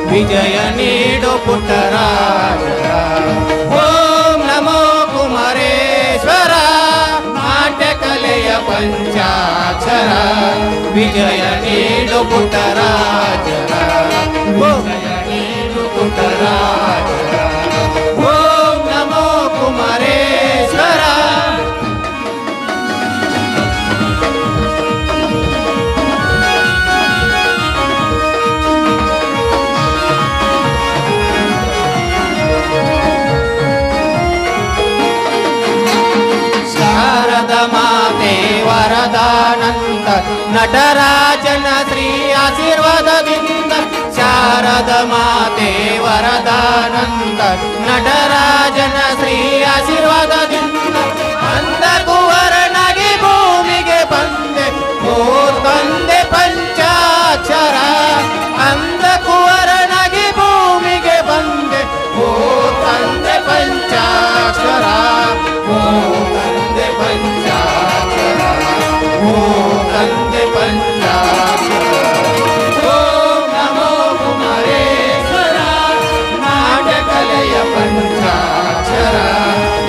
विजय Nido पुटराज ओम नमो कुमारेश्वर नाट्यकलेय पंचाक्षर विजय Nido पुटराज विजय Nido पुटराज ओम नमो कुमारेश्वर वरदानंद नटराजन श्री आशीर्वादದಿಂದ ಶಾರದ ಮಾತೆ ವರದಾನಂದ ನಟರಾಜನ ಶ್ರೀ ಆಶೀರ್ವಾದದಿಂದ ಅಂದ ಕುವರನಾಗಿ ಭೂಮಿಗೆ ಬಂದೆ ಓ ತಂದೆ ಪಂಚಾಕ್ಷರ ಅಂದ ಕುವರನಾಗಿ ಭೂಮಿಗೆ ಬಂದೆ ಓ ತಂದೆ ಪಂಚಾಕ್ಷರ ಓ ತಂದೆ ಪಂಚಾಕ್ಷರ ಓ ತಂದೆ ಪಂಚಾಕ್ಷರ ಓಂ ನಮೋ ಕುಮಾರೇಶ್ವರ ನಾಟ್ಯಕಲೆಯ ಪಂಚಾಕ್ಷರ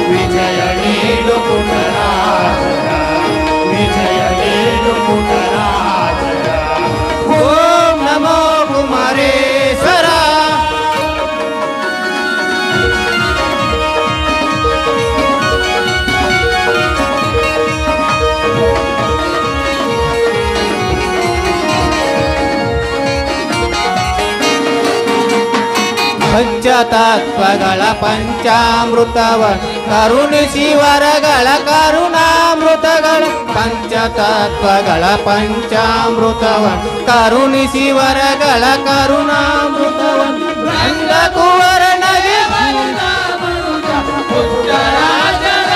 ವಿಜಯ ನೀಡು ಪುಟರಾಜರ ವಿಜಯ ನೀಡು ಪುಟರಾಜರ ಓಂ ನಮೋ ಕುಮಾರೇಶ್ವರ ಪಂಚತತ್ವಗಳ ಪಂಚಾಮೃತವ ಕರುಣಿಸಿ ವರಗಳ ಕರುಣಾಮೃತಗಳ ಪಂಚತತ್ವಗಳ ಪಂಚಾಮೃತವ ಕರುಣಿಸಿ ವರಗಳ ಕರುಣಾಮೃತವ ನಂದ ಕುವರನಗೆ ಪುಟ್ಟರಾಜರ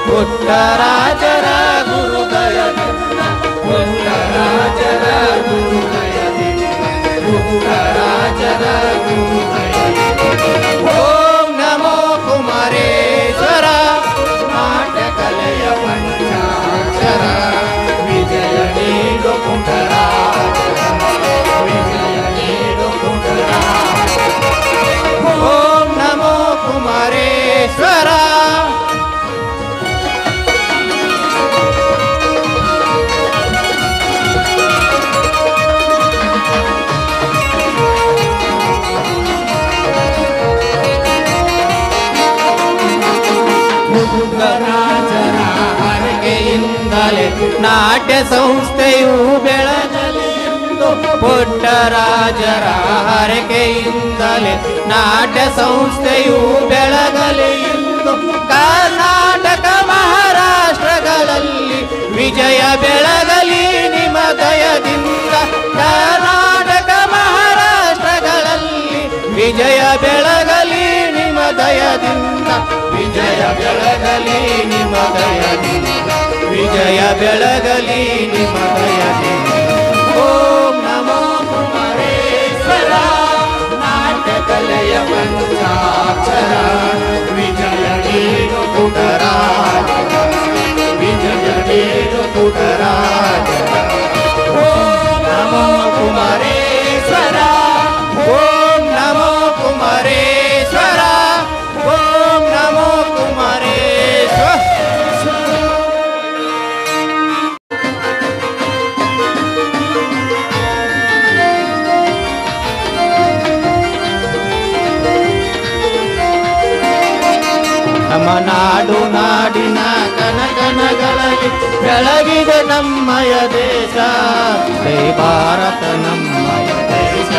ಪುಟ್ಟರಾಜರ ಗುರುದಯದಿಂದ ಪುಟ್ಟರಾಜರ ಗುರುದಯದಿಂದ ಪುಟ್ಟರಾಜರ ಗುರುದಯದಿಂದ ಓಂ ನಮೋ ಕುಮಾರೇಶ್ವರ ನಾಟ್ಯಕಲೆಯ ಪಂಚಾಕ್ಷರ ವಿಜಯ ನೀಡು ಪುಟ್ಟರಾಜರ ವಿಜಯ ನೀಡು ಪುಟ್ಟರಾಜರ ಓಂ ನಮೋ ಕುಮಾರೇಶ್ವರ ರಾಜರ ಹರಕೆಯಿಂದಲೇ ನಾಟ್ಯ ಸಂಸ್ಥೆಯು ಬೆಳಗಲಿ ಎಂದು ಪುಟ್ಟರಾಜರ ಹರಕೆಯಿಂದಲೇ ನಾಟ್ಯ ಸಂಸ್ಥೆಯು ಬೆಳಗಲಿ ಎಂದು ಕರ್ನಾಟಕ ಮಹಾರಾಷ್ಟ್ರಗಳಲ್ಲಿ ವಿಜಯ ಬೆಳಗಲಿ ನಿಮ್ಮ ದಯದಿಂದ ಕರ್ನಾಟಕ ಬೆಳಗಲಿ ನಿಮ್ಮ ದಯದಿಂದ ವಿಜಯ ಬೆಳಗಲಿ ನಿಮ್ಮ ದಯದಿಂದ ಓಂ ನಮೋ ಕುಮಾರೇಶ್ವರ ನಾಟ್ಯಕಲೆಯ ಪಂಚಾಕ್ಷರ ವಿಜಯ ನೀನು ಪುಟರಾಜ ವಿಜಯ ನೀನು ಪುಟರಾಜ ಓಂ ನಮೋ ಕುಮಾರೇಶ್ವರ ಓಂ ನಮೋ ಕುಮಾರೇಶ್ವರ ಓಂ ನಮೋ ಕುಮಾರೇಶ್ವರ ನಮ್ಮ ನಾಡು ನಾಡಿನ ಕನಕನಗಳಲ್ಲಿ ಬೆಳಗಿದೆ ನಮ್ಮಯ ದೇಶ ಜೈ ಭಾರತ ನಮ್ಮಯ ದೇಶ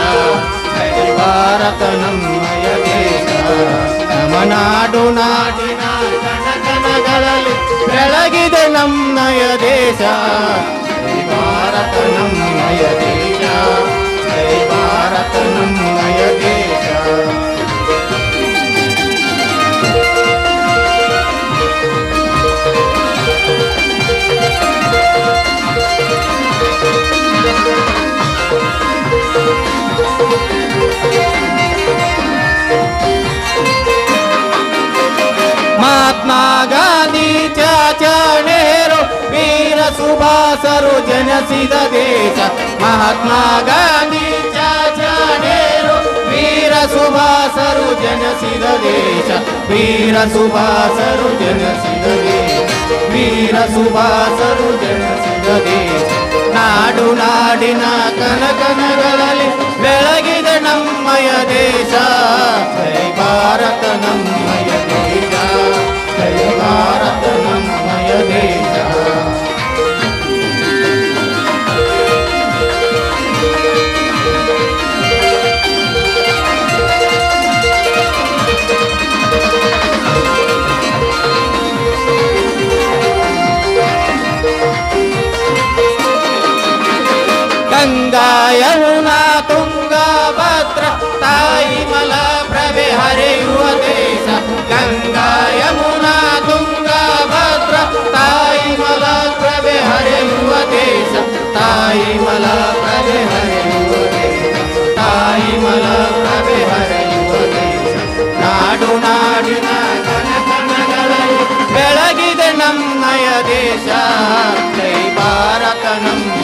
ಜೈ ಭಾರತ ನಮ್ಮಯ ದೇಶ ನಮ್ಮ ನಾಡು ನಾಡಿನ ಕನಕನಗಳಲ್ಲಿ ಬೆಳಗಿದೆ ನಮ್ಮಯ ದೇಶ ಜೈ ಭಾರತ ನಮ್ಮಯ ದೇಶ ಜೈ ಭಾರತ ನಮ್ಮಯ ದೇಶ महात्मा गांधी चाचा नेहरू वीर सुभाषರು ಜನಿಸಿದ ದೇಶ महात्मा गांधी चाचा नेहरू वीर सुभाषರು ಜನಿಸಿದ ದೇಶ वीर सुभाषರು ಜನಿಸಿದ ದೇಶ वीर सुभाषರು ಜನಿಸಿದ ದೇಶ ನಾಡು ನಾಡಿನ ಕನಕನಗಳಲ್ಲಿ ಬೆಳಗಿದೆ ನಮ್ಮಯ ದೇಶ ಜೈ ಭಾರತ ನಮ್ಮಯ ದೇಶ ಜೈ ಭಾರತ ನಮ್ಮಯ ದೇಶ ಗಂಗಾ ಯಮುನಾ ತುಂಗಾ ಭದ್ರ ತಾಯಿ ಮಲಪ್ರಭೆ ಹರಿಯುವ ದೇಶ ಗಂಗಾ ಯಮುನಾ ತುಂಗಾ ಭದ್ರ ತಾಯಿ ಮಲಪ್ರಭೆ ಹರಿಯುವ ದೇಶ ತಾಯಿ ಮಲಪ್ರಭೆ ಹರಿಯುವ ದೇಶ ತಾಯಿ ಮಲಪ್ರಭೆ ಹರಿಯುವ ದೇಶ ನಾಡು ನಾಡಿನ ಕನಕನಗಳಲ್ಲಿ ಬೆಳಗಿದೆ ನಮ್ಮಯ ದೇಶ ಜೈ ಭಾರತ ನಮ್ಮ